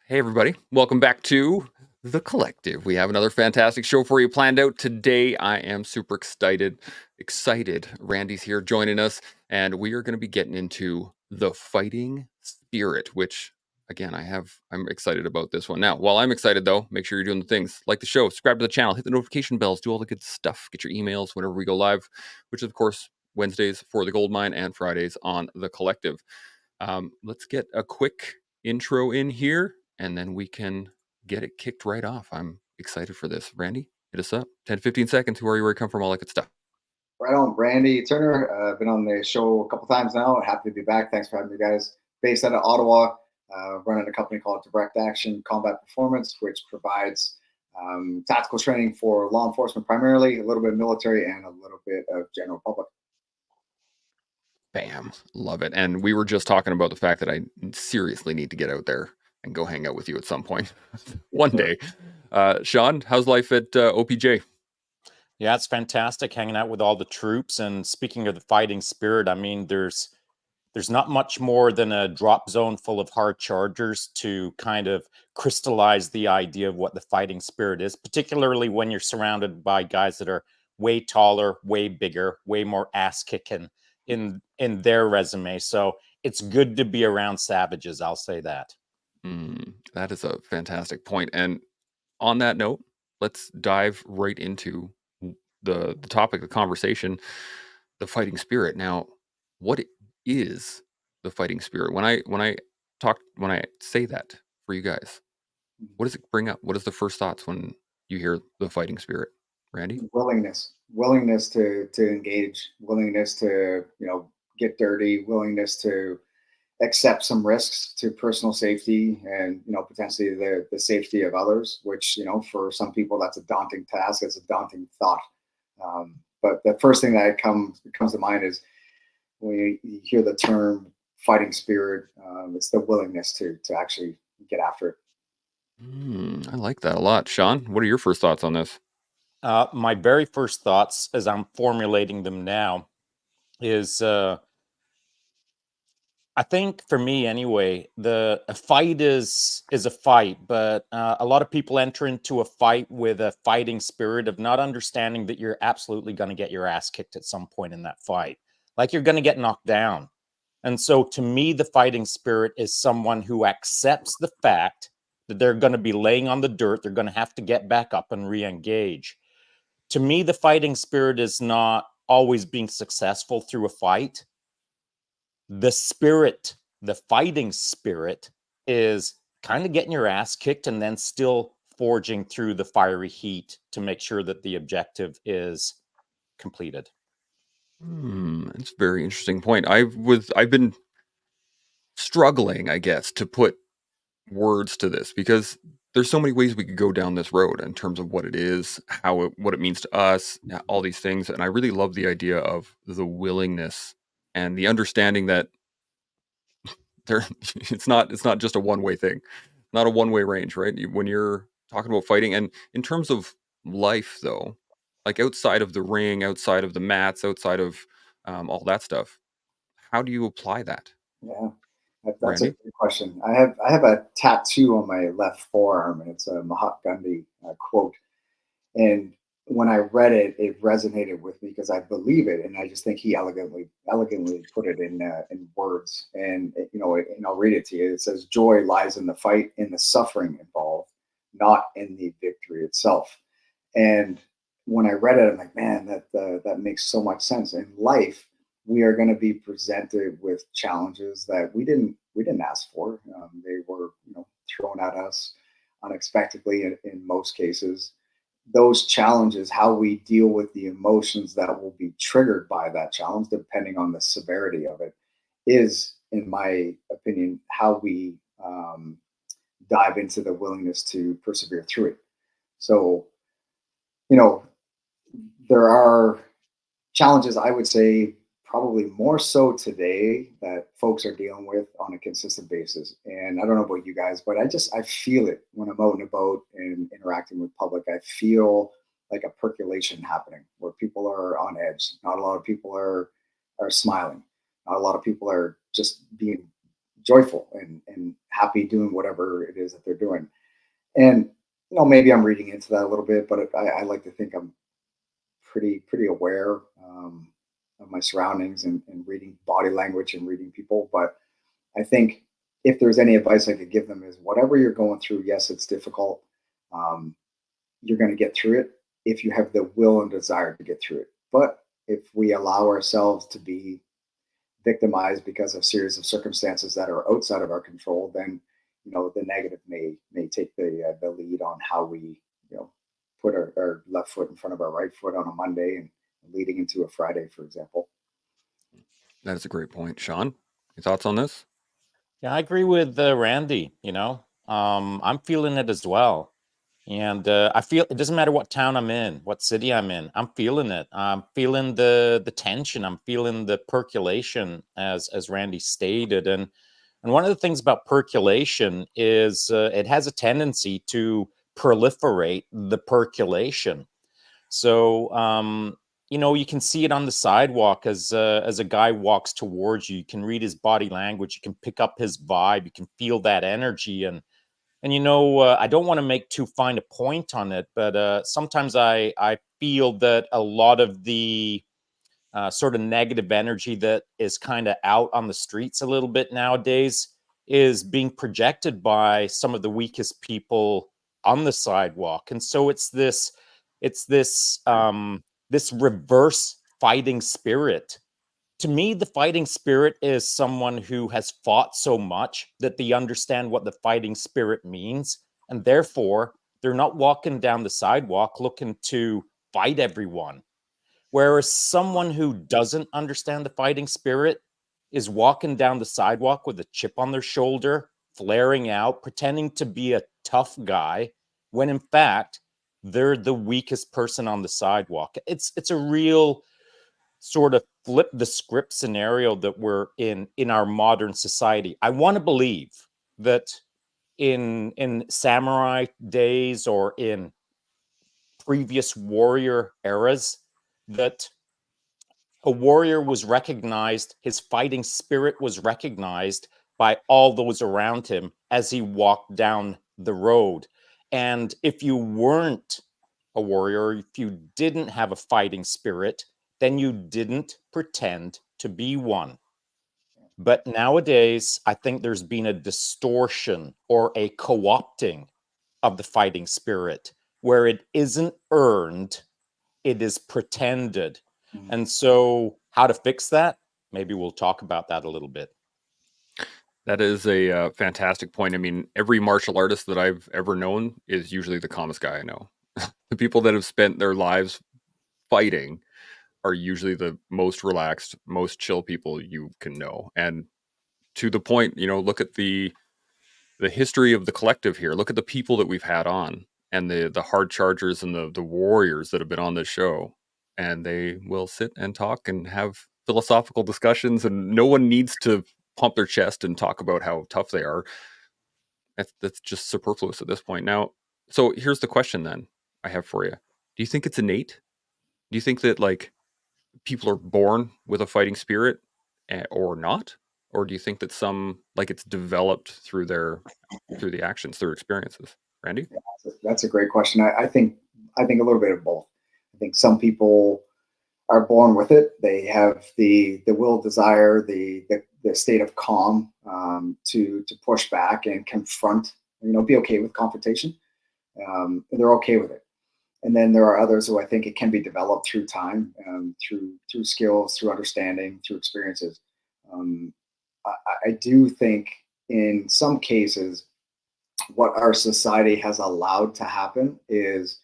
Hey, everybody. Welcome back to The Collective. We have another fantastic show for you planned out today. I am super excited. Randy's here joining us, and we are going to be getting into the fighting spirit, which again, I'm excited about this one. Now, while I'm excited though, make sure you're doing the things like the show, subscribe to the channel, hit the notification bells, do all the good stuff, get your emails whenever we go live, which is of course Wednesdays for the Gold Mine and Fridays on The Collective. Let's get a quick intro in here and then we can get it kicked right off. I'm excited for this. Randy, hit us up. 10 15 seconds. Who are you? Where you come from? All that good stuff. Right on, Brandy Turner. Been on the show a couple times now. Happy to be back. Thanks for having me, guys. Based out of Ottawa, running a company called Direct Action Combat Performance, which provides tactical training for law enforcement primarily, a little bit of military, and a little bit of general public. Bam. Love it. And we were just talking about the fact that I seriously need to get out there and go hang out with you at some point Yes, one sir. day. Sean, how's life at OPJ? Yeah, it's fantastic hanging out with all the troops. And speaking of the fighting spirit, I mean, there's not much more than a drop zone full of hard chargers to kind of crystallize the idea of what the fighting spirit is, particularly when you're surrounded by guys that are way taller, way bigger, way more ass kicking in their resume. So it's good to be around savages, I'll say that. That is a fantastic point. And on that note, let's dive right into the topic of the conversation, the fighting spirit. Now, what is the fighting spirit? When I say that for you guys, what does it bring up? What is the first thoughts when you hear the fighting spirit? Randy? Willingness to engage, willingness to get dirty, willingness to accept some risks to personal safety and potentially the safety of others, which for some people that's a daunting task, it's a daunting thought. But the first thing that comes to mind is when you hear the term fighting spirit, it's the willingness to actually get after it. I like that a lot. Sean, what are your first thoughts on this? My very first thoughts, as I'm formulating them now, is I think for me anyway, a fight is a fight, but a lot of people enter into a fight with a fighting spirit of not understanding that you're absolutely going to get your ass kicked at some point in that fight, like you're going to get knocked down. And so, to me, the fighting spirit is someone who accepts the fact that they're going to be laying on the dirt, they're going to have to get back up and re-engage. To me, the fighting spirit is not always being successful through a fight. The fighting spirit is kind of getting your ass kicked and then still forging through the fiery heat to make sure that the objective is completed. That's a very interesting point. I've been struggling, I guess, to put words to this because there's so many ways we could go down this road in terms of what it is, what it means to us, all these things. And I really love the idea of the willingness and the understanding that there it's not just a one-way thing, not a one-way range, right? When you're talking about fighting and in terms of life though, like outside of the ring, outside of the mats, outside of all that stuff, how do you apply that, Yeah, that's a Randy? good question. I have a tattoo on my left forearm, and it's a Mahatma Gandhi quote. And when I read it, it resonated with me because I believe it, and I just think he elegantly put it in words. And and I'll read it to you. It says, "Joy lies in the fight, in the suffering involved, not in the victory itself." And when I read it, I'm like, man, that makes so much sense. In life, we are going to be presented with challenges that we didn't ask for. They were thrown at us unexpectedly in most cases. Those challenges, how we deal with the emotions that will be triggered by that challenge, depending on the severity of it, is, in my opinion, how we dive into the willingness to persevere through it. So, you know, there are challenges, I would say, probably more so today that folks are dealing with on a consistent basis. And I don't know about you guys, but I feel it when I'm out and about and interacting with public. I feel like a percolation happening where people are on edge. Not a lot of people are smiling. Not a lot of people are just being joyful and happy doing whatever it is that they're doing. And maybe I'm reading into that a little bit, but I like to think I'm pretty aware of my surroundings and reading body language and reading people. But I think if there's any advice I could give them is whatever you're going through, yes, it's difficult. Um, you're going to get through it if you have the will and desire to get through it. But if we allow ourselves to be victimized because of series of circumstances that are outside of our control, then the negative may take the lead on how we put our left foot in front of our right foot on a Monday and leading into a Friday, for example. That is a great point. Sean, your thoughts on this? Yeah, I agree with Randy. I'm feeling it as well. And I feel it doesn't matter what town I'm in, what city I'm in. I'm feeling it. I'm feeling the tension. I'm feeling the percolation, as Randy stated. And one of the things about percolation is it has a tendency to proliferate the percolation. So you can see it on the sidewalk as a guy walks towards you. You can read his body language. You can pick up his vibe. You can feel that energy. And I don't want to make too fine a point on it, but sometimes I feel that a lot of the sort of negative energy that is kind of out on the streets a little bit nowadays is being projected by some of the weakest people on the sidewalk. And so it's this reverse fighting spirit. To me, the fighting spirit is someone who has fought so much that they understand what the fighting spirit means, and therefore they're not walking down the sidewalk looking to fight everyone. Whereas someone who doesn't understand the fighting spirit is walking down the sidewalk with a chip on their shoulder, flaring out, pretending to be a tough guy, when in fact they're the weakest person on the sidewalk. It's a real sort of flip the script scenario that we're in our modern society. I want to believe that in samurai days or in previous warrior eras, that a warrior was recognized, his fighting spirit was recognized by all those around him as he walked down the road. And if you weren't a warrior, if you didn't have a fighting spirit, then you didn't pretend to be one. But nowadays, I think there's been a distortion or a co opting of the fighting spirit where it isn't earned, it is pretended. Mhm. And so, how to fix that? Maybe we'll talk about that a little bit. That is a fantastic point. I mean, every martial artist that I've ever known is usually the calmest guy I know. The people that have spent their lives fighting are usually the most relaxed, most chill people you can know. And to the point, look at the history of the collective here. Look at the people that we've had on and the hard chargers and the warriors that have been on this show. And they will sit and talk and have philosophical discussions, and no one needs to pump their chest and talk about how tough they are. That's just superfluous at this point. Now, so here's the question then I have for you. Do you think it's innate? Do you think that like people are born with a fighting spirit or not? Or do you think that some like it's developed through the actions, through experiences? Randy? That's a great question. I think a little bit of both. I think some people are born with it. They have the will, desire, the state of calm to push back and confront. Be okay with confrontation. And they're okay with it. And then there are others who I think it can be developed through time, through skills, through understanding, through experiences. Um, I, I do think in some cases what our society has allowed to happen is,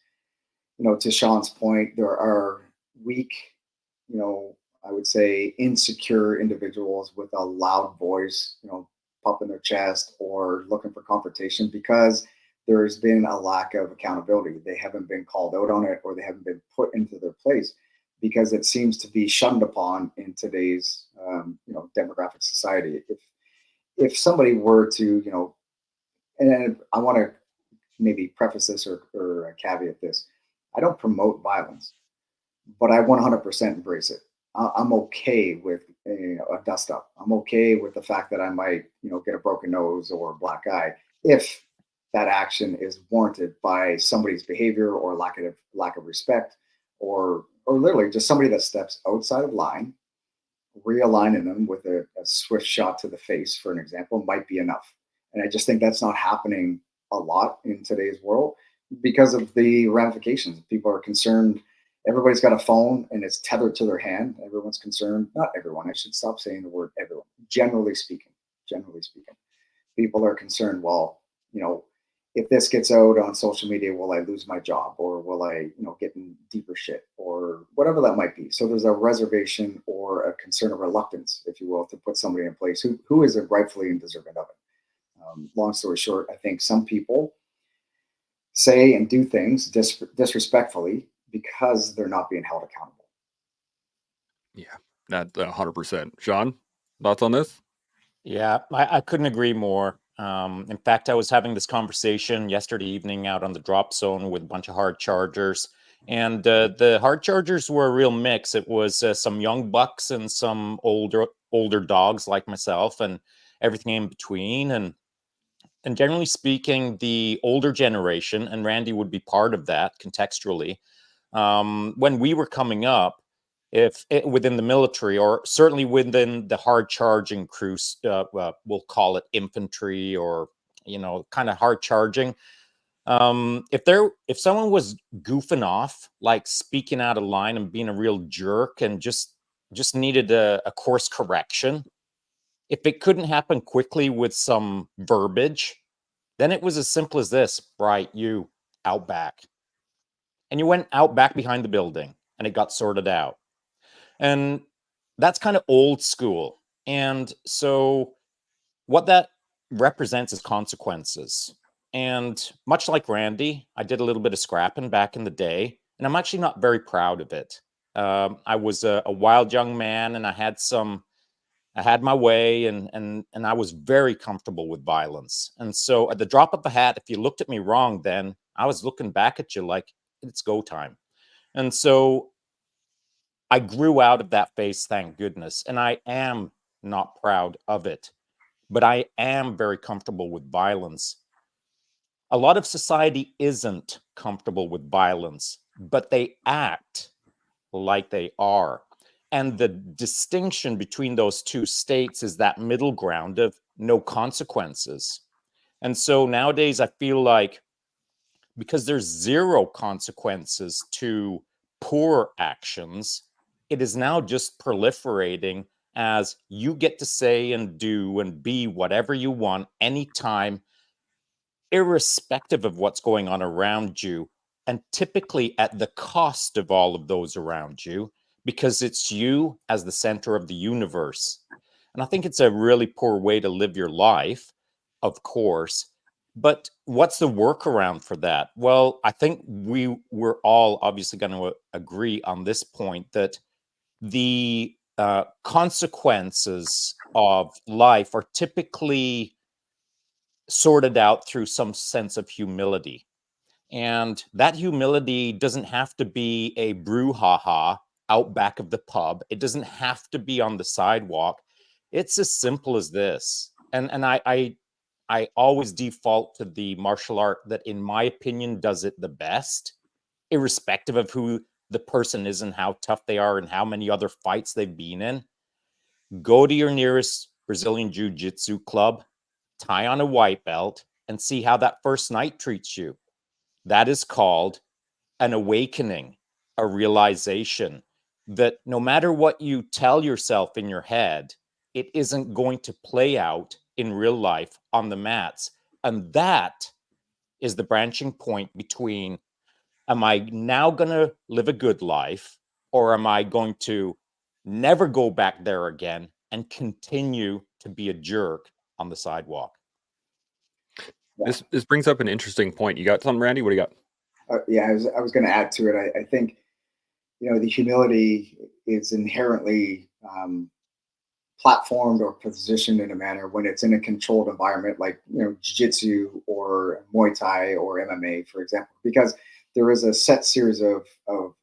to Sean's point, there are weak, you know, I would say insecure individuals with a loud voice, pumping their chest or looking for confrontation because there's been a lack of accountability. They haven't been called out on it or they haven't been put into their place because it seems to be shunned upon in today's, demographic society. If somebody were to, and I want to maybe preface this or caveat this. I don't promote violence, but I 100% embrace it. I'm okay with a dust up. I'm okay with the fact that I might, get a broken nose or a black eye if that action is warranted by somebody's behavior or lack of respect, or literally just somebody that steps outside of line. Realigning them with a swift shot to the face, for an example, might be enough. And I just think that's not happening a lot in today's world because of the ramifications. People are concerned. Everybody's got a phone and it's tethered to their hand. Everyone's concerned. Not everyone. I should stop saying the word everyone. Generally speaking, people are concerned. Well, if this gets out on social media, will I lose my job, or will I, get in deeper shit, or whatever that might be? So there's a reservation or a concern, of reluctance, if you will, to put somebody in place who is rightfully and deserving of it. Long story short, I think some people say and do things disrespectfully because they're not being held accountable. Yeah, that 100%. Sean, thoughts on this? Yeah, I couldn't agree more. In fact, I was having this conversation yesterday evening out on the drop zone with a bunch of hard chargers, and the hard chargers were a real mix. It was some young bucks and some older dogs like myself, and everything in between. And generally speaking, the older generation, and Randy would be part of that contextually, when we were coming up, within the military, or certainly within the hard charging crews, we'll call it infantry, or kind of hard charging. If someone was goofing off, like speaking out of line and being a real jerk, and just needed a course correction, if it couldn't happen quickly with some verbiage, then it was as simple as this: right, you out back. And you went out back behind the building and it got sorted out. And that's kind of old school. And so what that represents is consequences. And much like Randy, I did a little bit of scrapping back in the day, and I'm actually not very proud of it. I was a wild young man, and I had my way, and I was very comfortable with violence. And so at the drop of a hat, if you looked at me wrong, then I was looking back at you like it's go time. And so I grew out of that phase, thank goodness. And I am not proud of it, but I am very comfortable with violence. A lot of society isn't comfortable with violence, but they act like they are. And the distinction between those two states is that middle ground of no consequences. And so nowadays, I feel like because there's zero consequences to poor actions, it is now just proliferating as you get to say and do and be whatever you want anytime, irrespective of what's going on around you, and typically at the cost of all of those around you, because it's you as the center of the universe. And I think it's a really poor way to live your life, of course. But what's the workaround for that? Well, I think we're all obviously going to agree on this point that the consequences of life are typically sorted out through some sense of humility. And that humility doesn't have to be a brouhaha out back of the pub. It doesn't have to be on the sidewalk. It's as simple as this. And I always default to the martial art that, in my opinion, does it the best, irrespective of who the person is and how tough they are and how many other fights they've been in. Go to your nearest Brazilian Jiu-Jitsu club, tie on a white belt, and see how that first night treats you. That is called an awakening, a realization that no matter what you tell yourself in your head, it isn't going to play out in real life on the mats. And that is the branching point between, am I now going to live a good life, or am I going to never go back there again and continue to be a jerk on the sidewalk? Yeah, This brings up an interesting point. You got something, Randy? What do you got? yeah. I was going to add to it. I think the humility is inherently platformed or positioned in a manner when it's in a controlled environment, like jiu-jitsu or Muay Thai or MMA, for example, because there is a set series of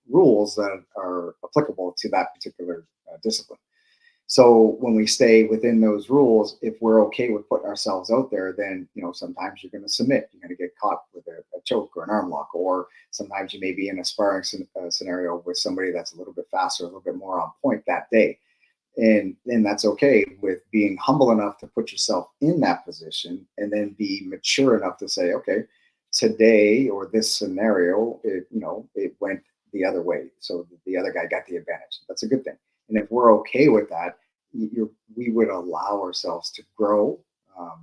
rules that are applicable to that particular discipline. So when we stay within those rules, if we're okay with putting ourselves out there, then sometimes you're going to submit. You're going to get caught with a choke or an arm lock, or sometimes you may be in a sparring scenario with somebody that's a little bit faster, a little bit more on point that day, and that's okay, with being humble enough to put yourself in that position, and then be mature enough to say, okay, today or this scenario, it went the other way, so the other guy got the advantage. That's a good thing. And if we're okay with that, we would allow ourselves to grow,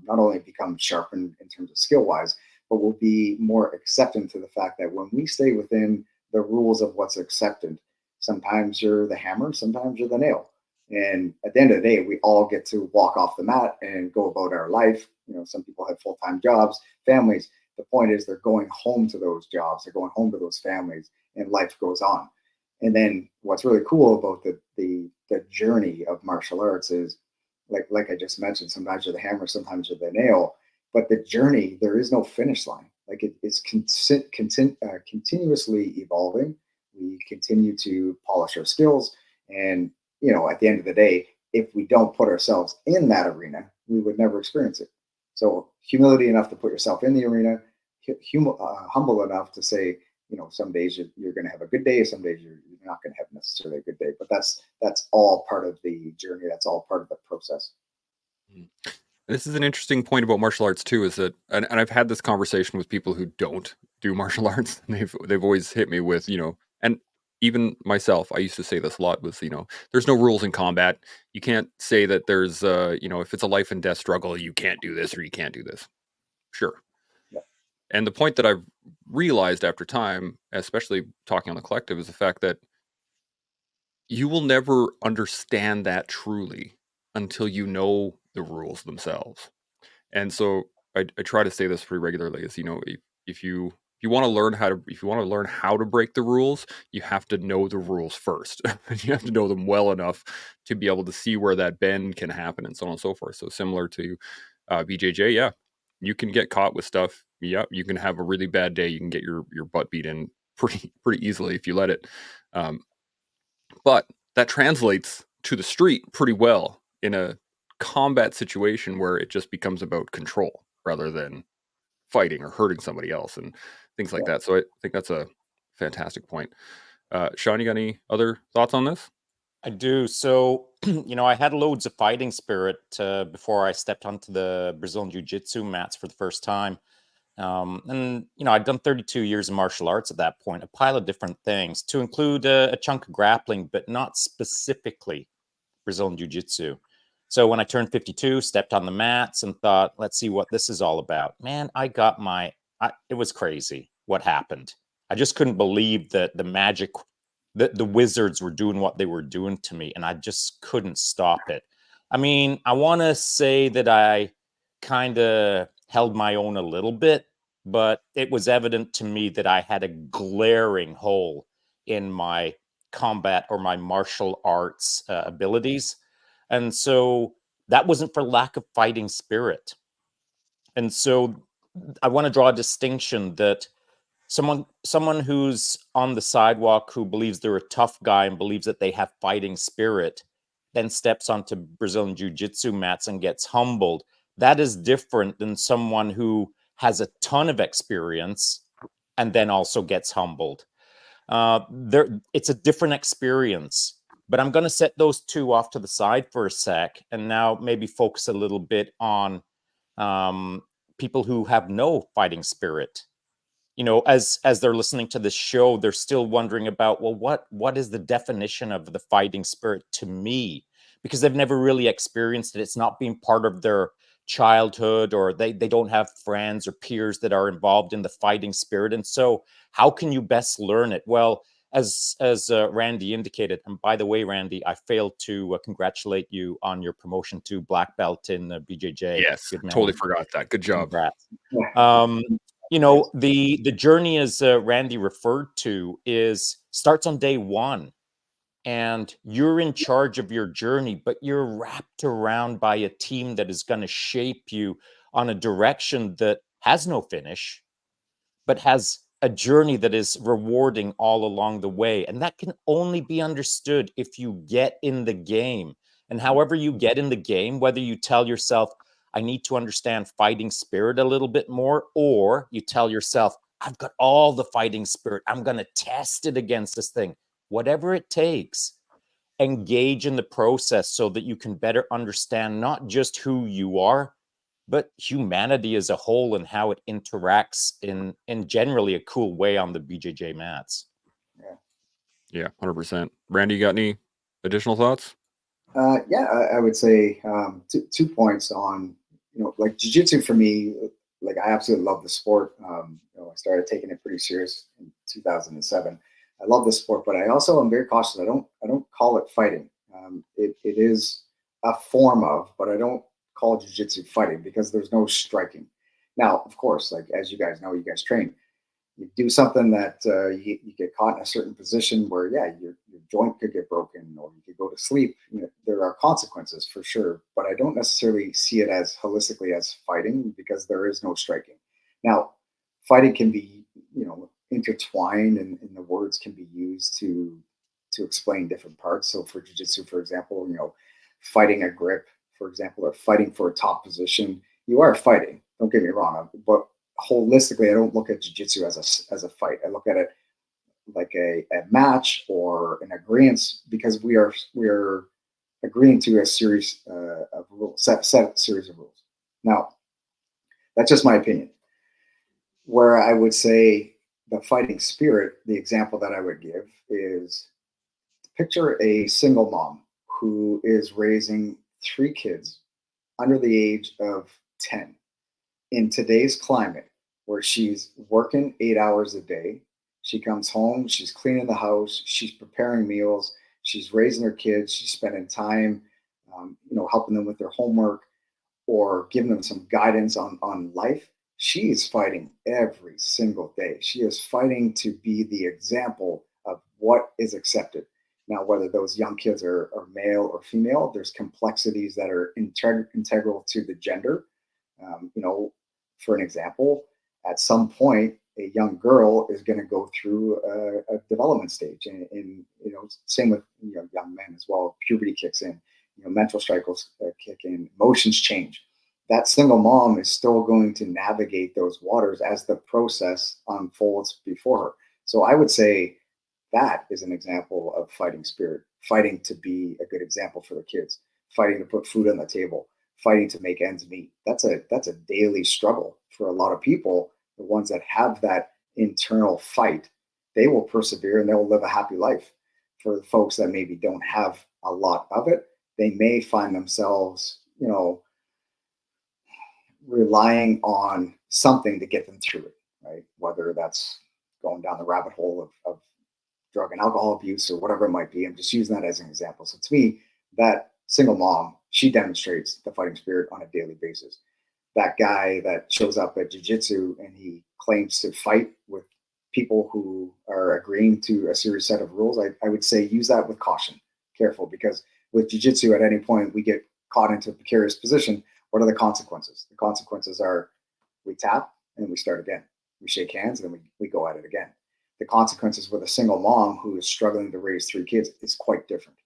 not only become sharpened in terms of skill wise, but we'll be more acceptant to the fact that when we stay within the rules of what's accepted, sometimes you're the hammer, sometimes you're the nail. And at the end of the day, we all get to walk off the mat and go about our life. Some people have full time jobs, families. The point is, they're going home to those jobs, they're going home to those families, and life goes on. And then what's really cool about the journey of martial arts is, like I just mentioned, sometimes you're the hammer, sometimes you're the nail, but the journey, there is no finish line. Like it's continuously evolving. We continue to polish our skills, and at the end of the day, if we don't put ourselves in that arena, we would never experience it. So humility enough to put yourself in the arena, humble enough to say, some days you're going to have a good day, some days you're not going to have necessarily a good day. But that's all part of the journey. That's all part of the process. Mm. This is an interesting point about martial arts too, is that, and I've had this conversation with people who don't do martial arts, and they've always hit me with, and even myself, I used to say this a lot, was, there's no rules in combat. You can't say that there's, if it's a life and death struggle, you can't do this or you can't do this. Sure. Yeah. And the point that I've realized after time, especially talking on the collective, is the fact that you will never understand that truly until you know the rules themselves. And so I try to say this pretty regularly, is, if you want to learn how to break the rules, you have to know the rules first. You have to know them well enough to be able to see where that bend can happen, and so on and so forth. So similar to BJJ, yeah, you can get caught with stuff. Yeah, you can have a really bad day. You can get your butt beat in pretty easily if you let it. Um, but that translates to the street pretty well in a combat situation where it just becomes about control rather than fighting or hurting somebody else and things like Yeah. that. So I think that's a fantastic point. Sean, you got any other thoughts on this? I do. So, I had loads of fighting spirit before I stepped onto the Brazilian Jiu Jitsu mats for the first time. And, I'd done 32 years of martial arts at that point, a pile of different things, to include a chunk of grappling, but not specifically Brazilian Jiu Jitsu. So when I turned 52, stepped on the mats and thought, let's see what this is all about. Man, it was crazy what happened. I just couldn't believe that the wizards were doing what they were doing to me, and I just couldn't stop it. I mean, I want to say that I kind of held my own a little bit, but it was evident to me that I had a glaring hole in my combat or my martial arts abilities. And so that wasn't for lack of fighting spirit. And so I want to draw a distinction that someone who's on the sidewalk who believes they're a tough guy and believes that they have fighting spirit, then steps onto Brazilian jiu-jitsu mats and gets humbled. That is different than someone who has a ton of experience and then also gets humbled. It's a different experience. But I'm going to set those two off to the side for a sec, and now maybe focus a little bit on people who have no fighting spirit. As they're listening to this show, they're still wondering about, well, what is the definition of the fighting spirit to me? Because they've never really experienced it. It's not being part of their childhood, or they don't have friends or peers that are involved in the fighting spirit. And so how can you best learn it? Well, as Randy indicated, and by the way, Randy, I failed to congratulate you on your promotion to black belt in BJJ. Yes, Good man. totally forgot that. Good job. Congrats. Yeah. The journey, as Randy referred to, starts on day one, and you're in charge of your journey, but you're wrapped around by a team that is going to shape you on a direction that has no finish, but has a journey that is rewarding all along the way. And that can only be understood if you get in the game. And however you get in the game, whether you tell yourself, I need to understand fighting spirit a little bit more, or you tell yourself, I've got all the fighting spirit, I'm going to test it against this thing, whatever it takes, engage in the process so that you can better understand not just who you are, but humanity as a whole and how it interacts in generally a cool way on the BJJ mats. Yeah. Yeah, 100%. Randy, you got any additional thoughts? Yeah, I would say 2 points on, like jujitsu for me, like I absolutely love the sport. I started taking it pretty serious in 2007. I love the sport, but I also am very cautious. I don't call it fighting. It is a form of, but I don't call jujitsu fighting because there's no striking. Now, of course, like as you guys know, you guys train, you do something that you get caught in a certain position where, yeah, your joint could get broken or you could go to sleep. There are consequences for sure, but I don't necessarily see it as holistically as fighting because there is no striking. Now, fighting can be, intertwined, and the words can be used to explain different parts. So for jujitsu, for example, fighting a grip, for example, or fighting for a top position, you are fighting. Don't get me wrong, but holistically, I don't look at jiu-jitsu as a fight. I look at it like a match or an agreement because we are agreeing to a series of rules, set series of rules. Now, that's just my opinion. Where I would say the fighting spirit, the example that I would give is picture a single mom who is raising 3 kids under the age of 10 in today's climate where she's working 8 hours a day. She comes home, she's cleaning the house, she's preparing meals, she's raising her kids, she's spending time, helping them with their homework or giving them some guidance on life. She is fighting every single day. She is fighting to be the example of what is accepted. Now, whether those young kids are male or female, there's complexities that are integral to the gender. um, you know, for an example, at some point, a young girl is going to go through a development stage, and same with young men as well. Puberty kicks in, mental cycles kick in, emotions change. That single mom is still going to navigate those waters as the process unfolds before her. So I would say that is an example of fighting spirit, fighting to be a good example for the kids, fighting to put food on the table, fighting to make ends meet. That's a daily struggle for a lot of people. The ones that have that internal fight, they will persevere and they'll live a happy life. For the folks that maybe don't have a lot of it, they may find themselves, relying on something to get them through it, right? Whether that's going down the rabbit hole of drug and alcohol abuse or whatever it might be. I'm just using that as an example. So to me, that single mom, she demonstrates the fighting spirit on a daily basis. That guy that shows up at jiu-jitsu and he claims to fight with people who are agreeing to a serious set of rules, I would say use that with caution, careful, because with jiu-jitsu at any point we get caught into a precarious position. What are the consequences? The consequences are we tap and we start again. We shake hands and then we go at it again. The consequences with a single mom who is struggling to raise 3 kids is quite different.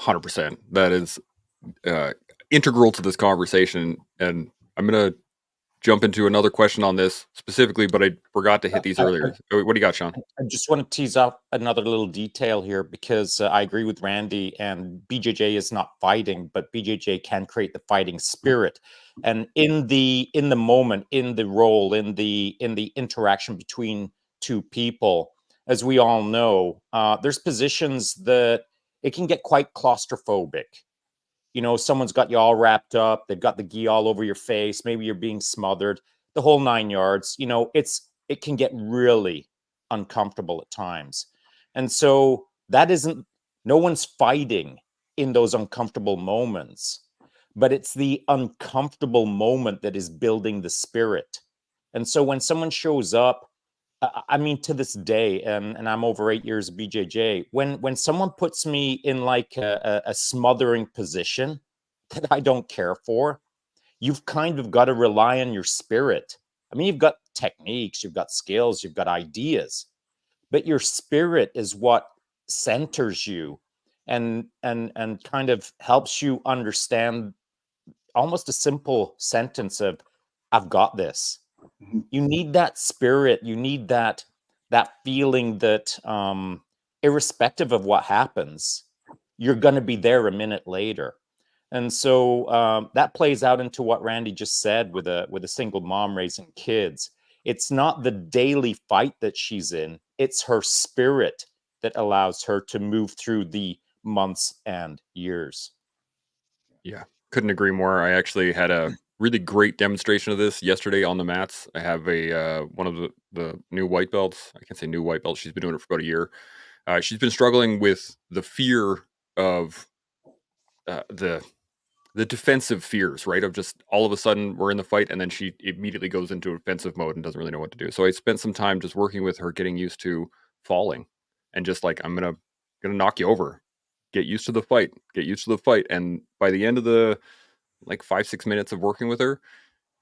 100%. That is uh, integral to this conversation. And I'm going to jump into another question on this specifically, but I forgot to hit these earlier. What do you got, Sean? I just want to tease up another little detail here because I agree with Randy, and BJJ is not fighting, but BJJ can create the fighting spirit. And in the moment, in the role, in the interaction between two people, as we all know, there's positions that it can get quite claustrophobic. Someone's got you all wrapped up, they've got the gi all over your face, maybe you're being smothered, the whole 9 yards. It can get really uncomfortable at times. And so that isn't, no one's fighting in those uncomfortable moments, but it's the uncomfortable moment that is building the spirit. And so when someone shows up, I mean, to this day, and I'm over 8 years of BJJ. When someone puts me in like a smothering position that I don't care for, you've kind of got to rely on your spirit. I mean, you've got techniques, you've got skills, you've got ideas, but your spirit is what centers you. and kind of helps you understand almost a simple sentence of, I've got this. Mhm. You need that spirit, you need that feeling that irrespective of what happens, you're going to be there a minute later. And so that plays out into what Randy just said with a single mom raising kids. It's not the daily fight that she's in, it's her spirit that allows her to move through the months and years. Yeah, couldn't agree more. I actually had a really great demonstration of this yesterday on the mats. I have a one of the new white belts. I can't say new white belt. She's been doing it for about a year. She's been struggling with the fear of uh, the the defensive fears, right? Of just all of a sudden we're in the fight and then she immediately goes into offensive mode and doesn't really know what to do. So I spent some time just working with her, getting used to falling and just like, I'm gonna knock you over. Get used to the fight. Get used to the fight. And by the end of the like 5, 6 minutes of working with her,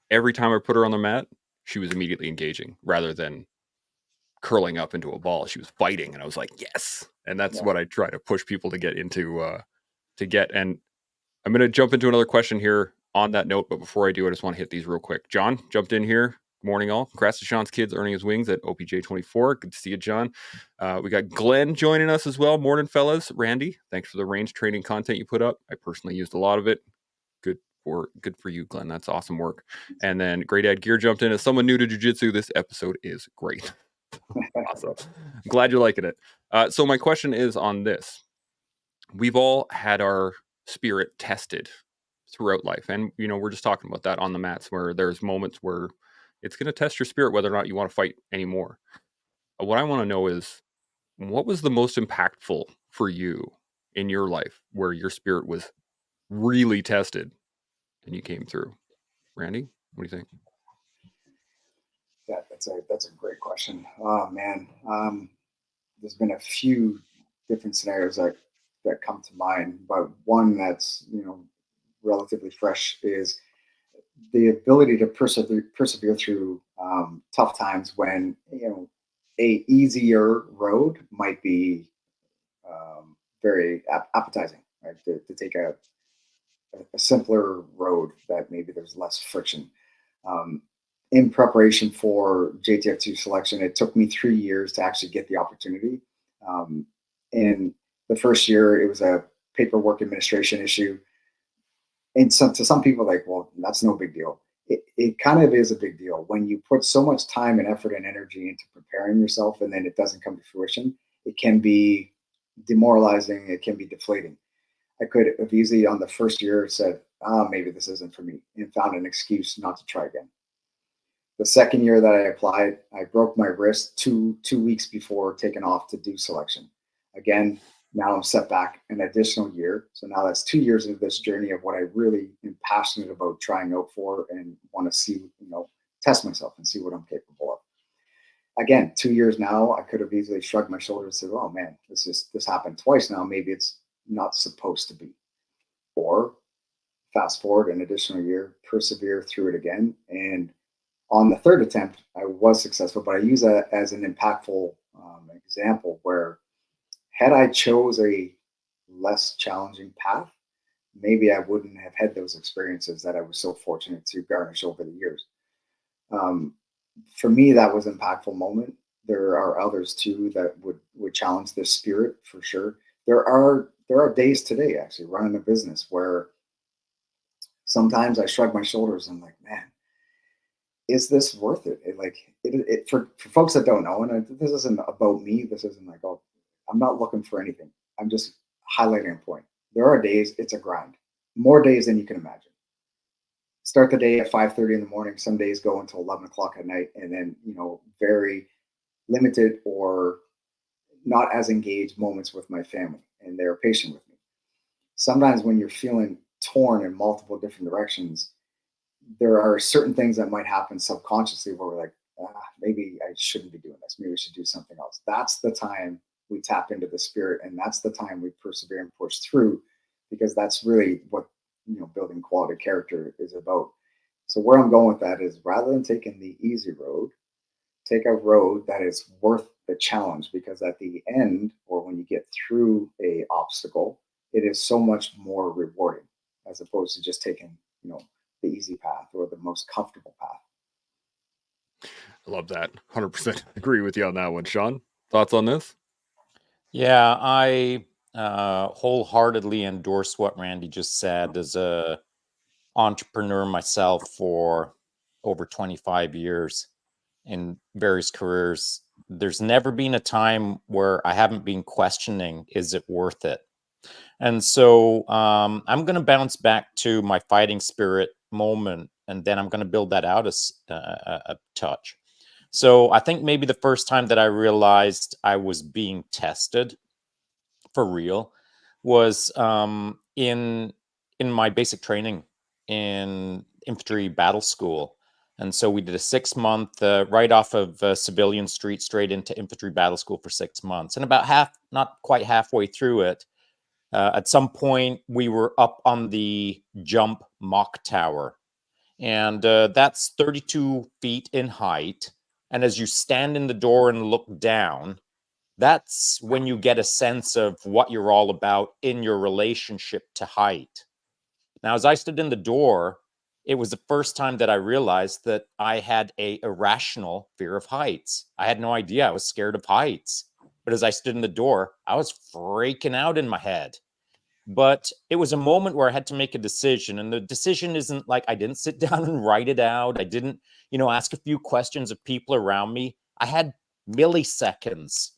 every time I put her on the mat, she was immediately engaging rather than curling up into a ball. She was fighting, and I was like, yes. And that's Yeah. what I try to push people to get into to get. And I'm going to jump into another question here on that note, but before I do, I just want to hit these real quick. John jumped in here. Good morning, all. Congrats to Sean's kids earning his wings at OPJ24. Good to see you, John. We got Glenn joining us as well. Morning, fellas. Randy, thanks for the range training content you put up. I personally used a lot of it. Good for you, Glenn. That's awesome work. And then Great Dad Gear jumped in. As someone new to jiu-jitsu, this episode is great. Awesome. I'm glad you're liking it. So my question is on this. We've all had our spirit tested throughout life. And, we're just talking about that on the mats where there's moments where it's going to test your spirit whether or not you want to fight anymore. What I want to know is, what was the most impactful for you in your life where your spirit was really tested and you came through? Randy, what do you think? Yeah, that's a great question. Oh man, there's been a few different scenarios that come to mind, but one that's relatively fresh is the ability to persevere through tough times when a easier road might be very appetizing, right? To take a simpler road that maybe there's less friction. Um, in preparation for JTF2 selection, it took me 3 years to actually get the opportunity. Um, and the first year, it was a paperwork administration issue. And to some people, like, well, that's no big deal. It kind of is a big deal when you put so much time and effort and energy into preparing yourself and then it doesn't come to fruition. It can be demoralizing, it can be deflating. I could have easily on the first year said, maybe this isn't for me, and found an excuse not to try again. The second year that I applied, I broke my wrist two weeks before taking off to do selection. Again, now I'm set back an additional year. So now that's 2 years into this journey of what I really am passionate about trying out for and want to see, test myself and see what I'm capable of. Again, 2 years now, I could have easily shrugged my shoulders and said, "Oh man, this happened twice now. Maybe it's not supposed to be." Or fast forward an additional year, persevere through it again, and on the third attempt, I was successful. But I use that as an impactful example where had I chose a less challenging path, maybe I wouldn't have had those experiences that I was so fortunate to garnish over the years. Um, for me, that was an impactful moment. There are others too that would challenge this spirit for sure. There are days today actually running a business where sometimes I shrug my shoulders and I'm like, man, is this worth it? For folks that don't know, and this isn't about me. This isn't like, oh, I'm not looking for anything. I'm just highlighting a point. There are days it's a grind, more days than you can imagine. Start the day at 5:30 in the morning. Some days go until 11 o'clock at night, and then very limited or not as engaged moments with my family, and they're patient with me. Sometimes when you're feeling torn in multiple different directions, there are certain things that might happen subconsciously where we're like, maybe I shouldn't be doing this. Maybe I should do something else. That's the time we tap into the spirit, and that's the time we persevere and push through, because that's really what building quality character is about. So where I'm going with that is rather than taking the easy road, take a road that is worth the challenge, because at the end, or when you get through a obstacle, it is so much more rewarding as opposed to just taking, you know, the easy path or the most comfortable path. I love that. 100% agree with you on that one. Sean, thoughts on this? Yeah, I wholeheartedly endorse what Randy just said. As a entrepreneur myself for over 25 years in various careers, there's never been a time where I haven't been questioning, is it worth it? And so I'm going to bounce back to my fighting spirit moment, and then I'm going to build that out a touch. So I think maybe the first time that I realized I was being tested for real was in my basic training in infantry battle school. And so we did a 6 month right off of civilian street straight into infantry battle school for 6 months. And about half, not quite halfway through it, at some point we were up on the jump mock tower, and that's 32 feet in height. And as you stand in the door and look down, that's when you get a sense of what you're all about in your relationship to height. Now, as I stood in the door, it was the first time that I realized that I had a irrational fear of heights. I had no idea I was scared of heights. But as I stood in the door, I was freaking out in my head. But it was a moment where I had to make a decision. And the decision isn't like I didn't sit down and write it out. I didn't, ask a few questions of people around me. I had milliseconds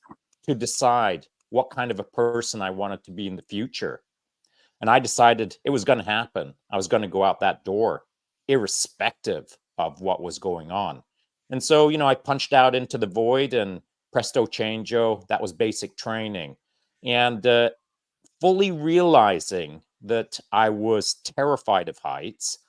to decide what kind of a person I wanted to be in the future. And I decided it was going to happen. I was going to go out that door, irrespective of what was going on. And so, I punched out into the void, and presto changeo, that was basic training. And fully realizing that I was terrified of heights,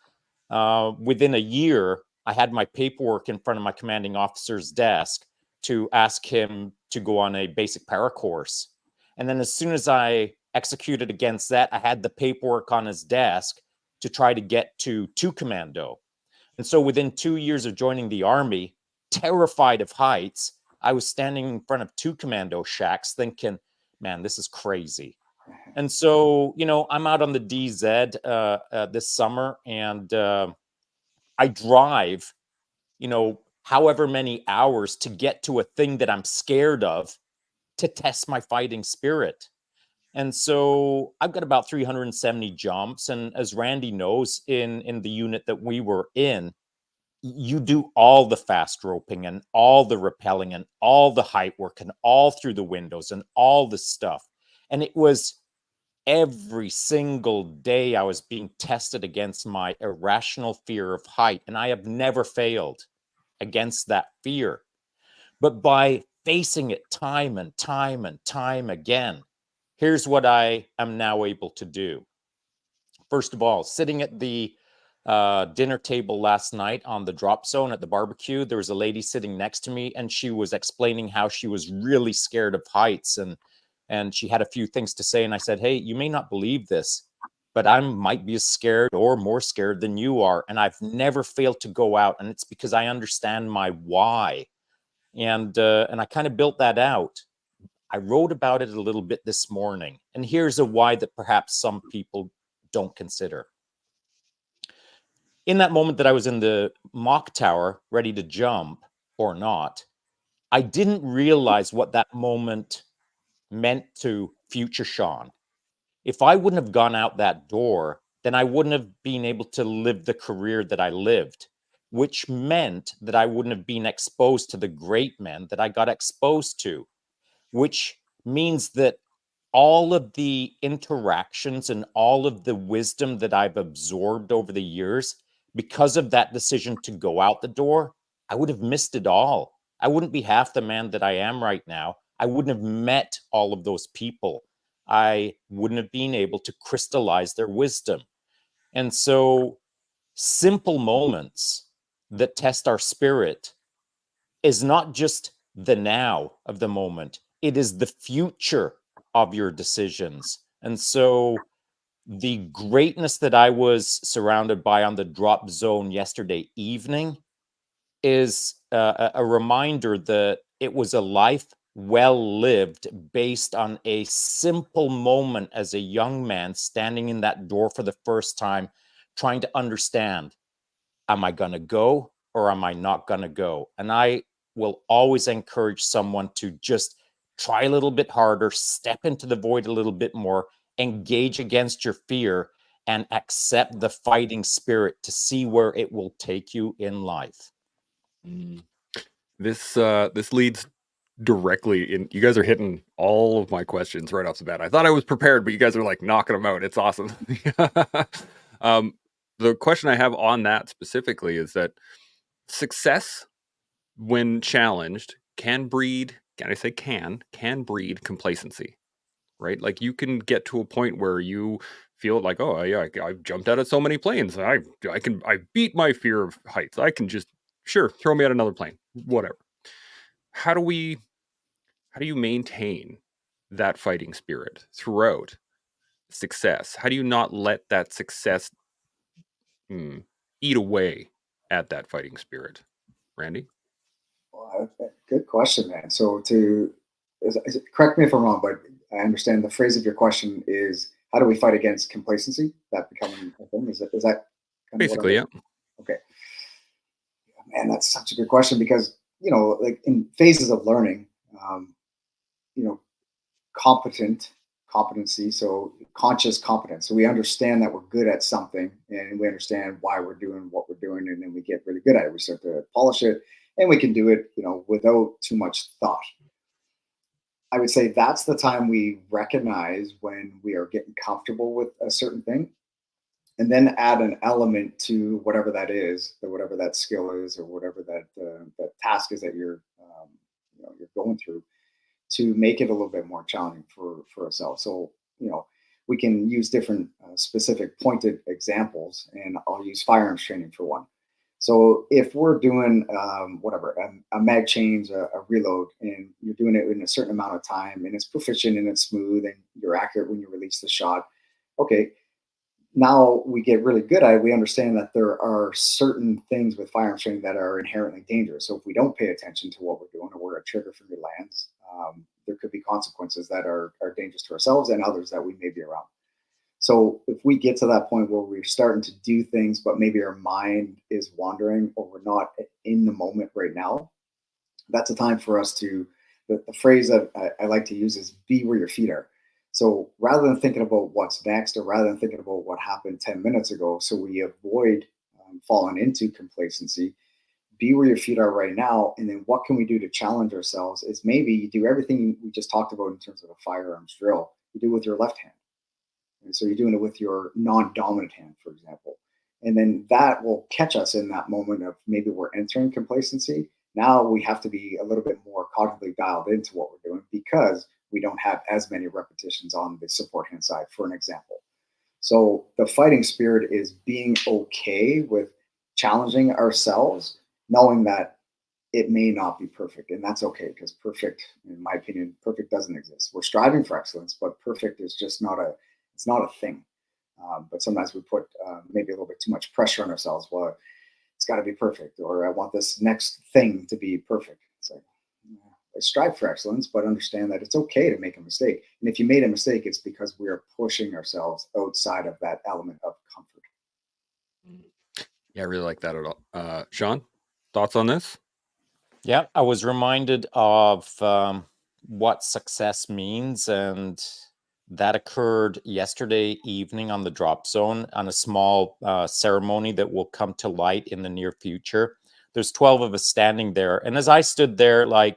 within a year, I had my paperwork in front of my commanding officer's desk to ask him to go on a basic para course. And then as soon as I executed against that, I had the paperwork on his desk to try to get to two commando. And so within 2 years of joining the Army, terrified of heights, I was standing in front of two commando shacks thinking, man, this is crazy. And so, I'm out on the DZ this summer, and I drive, however many hours to get to a thing that I'm scared of to test my fighting spirit. And so I've got about 370 jumps. And as Randy knows, in the unit that we were in, you do all the fast roping and all the rappelling and all the height work and all through the windows and all the stuff. And it was every single day I was being tested against my irrational fear of height, and I have never failed against that fear. But by facing it time and time and time again, here's what I am now able to do. First of all, sitting at the dinner table last night on the drop zone at the barbecue, there was a lady sitting next to me, and she was explaining how she was really scared of heights, and she had a few things to say. And I said, hey, you may not believe this, but I might be as scared or more scared than you are. And I've never failed to go out. And it's because I understand my why. And I kind of built that out. I wrote about it a little bit this morning. And here's a why that perhaps some people don't consider. In that moment that I was in the mock tower, ready to jump or not, I didn't realize what that moment meant to future Sean. If I wouldn't have gone out that door, then I wouldn't have been able to live the career that I lived, which meant that I wouldn't have been exposed to the great men that I got exposed to, which means that all of the interactions and all of the wisdom that I've absorbed over the years, because of that decision to go out the door, I would have missed it all. I wouldn't be half the man that I am right now. I wouldn't have met all of those people. I wouldn't have been able to crystallize their wisdom. And so, simple moments that test our spirit is not just the now of the moment, it is the future of your decisions. And so the greatness that I was surrounded by on the drop zone yesterday evening is a reminder that it was a life well lived based on a simple moment as a young man standing in that door for the first time, trying to understand, am I going to go or am I not going to go? And I will always encourage someone to just try a little bit harder, step into the void a little bit more, engage against your fear, and accept the fighting spirit to see where it will take you in life. Mm. This leads directly in. You guys are hitting all of my questions right off the bat. I thought I was prepared, but you guys are like knocking them out. It's awesome. um, the question I have on that specifically is that success, when challenged, can breed. Can I say can breed complacency? Right? Like you can get to a point where you feel like, oh yeah, I've jumped out of so many planes. I beat my fear of heights. I can just sure throw me out another plane, whatever. How do we how do you maintain that fighting spirit throughout success? How do you not let that success eat away at that fighting spirit? Randy? Well, good question, man. So correct me if I'm wrong, but I understand the phrase of your question is how do we fight against complacency? That becoming a thing? Is that kind of what I'm Basically, yeah. getting? Okay. Man, that's such a good question because, like in phases of learning, um, you know, competency, so conscious competence. So we understand that we're good at something and we understand why we're doing what we're doing, and then we get really good at it. We start to polish it and we can do it, without too much thought. I would say that's the time we recognize when we are getting comfortable with a certain thing, and then add an element to whatever that is, or whatever that skill is, or whatever that task is that you're going through, to make it a little bit more challenging for ourselves. So we can use different specific pointed examples, and I'll use firearms training for one. So if we're doing whatever a mag change, a reload, and you're doing it in a certain amount of time, and it's proficient and it's smooth, and you're accurate when you release the shot, okay, now we get really good at it. We understand that there are certain things with firearms training that are inherently dangerous. So if we don't pay attention to what we're doing, or where a trigger finger lands, there could be consequences that are dangerous to ourselves and others that we may be around. So if we get to that point where we're starting to do things, but maybe our mind is wandering, or we're not in the moment right now, that's a time for us to, the phrase that I like to use is be where your feet are. So rather than thinking about what's next, or rather than thinking about what happened 10 minutes ago, so we avoid falling into complacency, be where your feet are right now. And then what can we do to challenge ourselves is maybe you do everything we just talked about in terms of a firearms drill, you do it with your left hand. And so you're doing it with your non-dominant hand, for example. And then that will catch us in that moment of maybe we're entering complacency. Now we have to be a little bit more cognitively dialed into what we're doing because we don't have as many repetitions on the support hand side, for an example. So the fighting spirit is being okay with challenging ourselves, knowing that it may not be perfect, and that's okay, because perfect, in my opinion, perfect doesn't exist. We're striving for excellence, but perfect is just not a thing. But sometimes we put maybe a little bit too much pressure on ourselves. Well, it's got to be perfect, or I want this next thing to be perfect. It's like, I strive for excellence, but understand that it's okay to make a mistake. And if you made a mistake, it's because we are pushing ourselves outside of that element of comfort. Yeah, I really like that at all. Sean, thoughts on this? Yeah, I was reminded of what success means, and that occurred yesterday evening on the drop zone on a small ceremony that will come to light in the near future. There's 12 of us standing there, and as I stood there, like,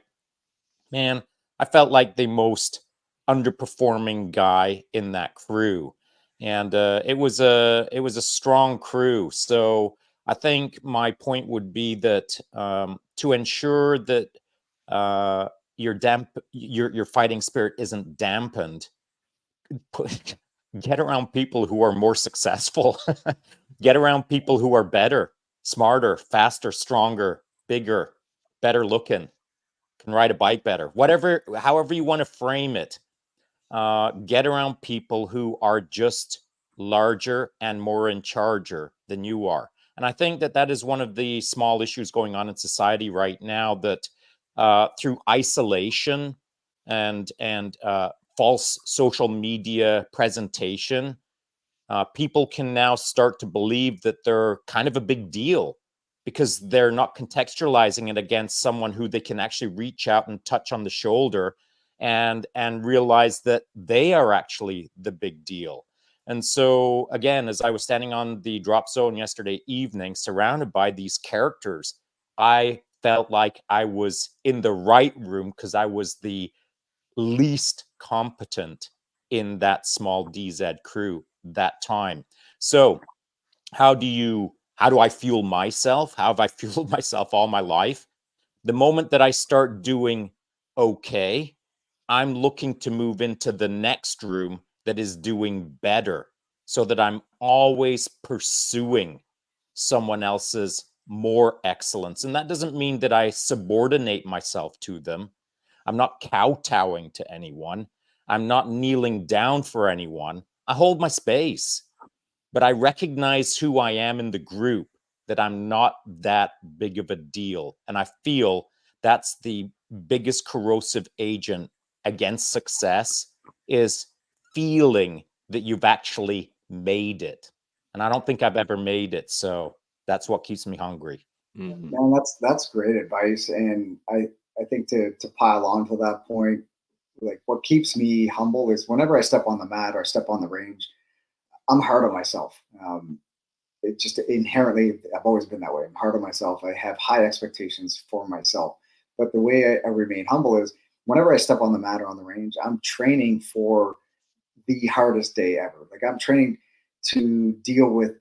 man, I felt like the most underperforming guy in that crew, and it was a strong crew. So I think my point would be that to ensure that uh, your fighting spirit isn't dampened, get around people who are more successful. Get around people who are better, smarter, faster, stronger, bigger, better looking, can ride a bike better, whatever, however you want to frame it. Get around people who are just larger and more in charger than you are. And I think that that is one of the small issues going on in society right now, that through isolation and false social media presentation, people can now start to believe that they're kind of a big deal because they're not contextualizing it against someone who they can actually reach out and touch on the shoulder and realize that they are actually the big deal. And so again, as I was standing on the drop zone yesterday evening, surrounded by these characters, I felt like I was in the right room because I was the least competent in that small DZ crew that time. So how do I fuel myself? How have I fueled myself all my life? The moment that I start doing okay, I'm looking to move into the next room that is doing better, so that I'm always pursuing someone else's more excellence. And that doesn't mean that I subordinate myself to them. I'm not kowtowing to anyone. I'm not kneeling down for anyone. I hold my space, but I recognize who I am in the group, that I'm not that big of a deal. And I feel that's the biggest corrosive agent against success, is feeling that you've actually made it. And I don't think I've ever made it. So that's what keeps me hungry. Mhm. Man, that's great advice, and I think to pile on to that point, like what keeps me humble is whenever I step on the mat or I step on the range, I'm hard on myself. It just inherently, I've always been that way. I'm hard on myself. I have high expectations for myself. But the way I remain humble is whenever I step on the mat or on the range, I'm training for the hardest day ever. Like I'm training to deal with